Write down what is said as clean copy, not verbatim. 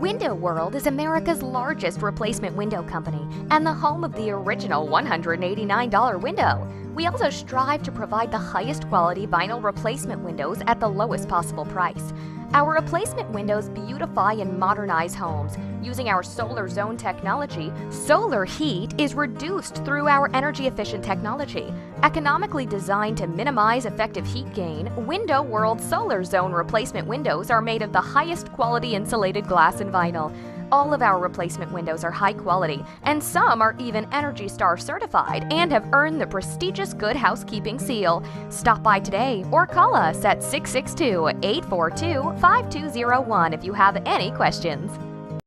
Window World is America's largest replacement window company and the home of the original $189 window. We also strive to provide the highest quality vinyl replacement windows at the lowest possible price. Our replacement windows beautify and modernize homes. Using our SolarZone technology, solar heat is reduced through our energy-efficient technology. Economically designed to minimize effective heat gain, Window World SolarZone replacement windows are made of the highest quality insulated glass and vinyl. All of our replacement windows are high quality, and some are even Energy Star certified and have earned the prestigious Good Housekeeping Seal. Stop by today or call us at 662-842-5201 if you have any questions.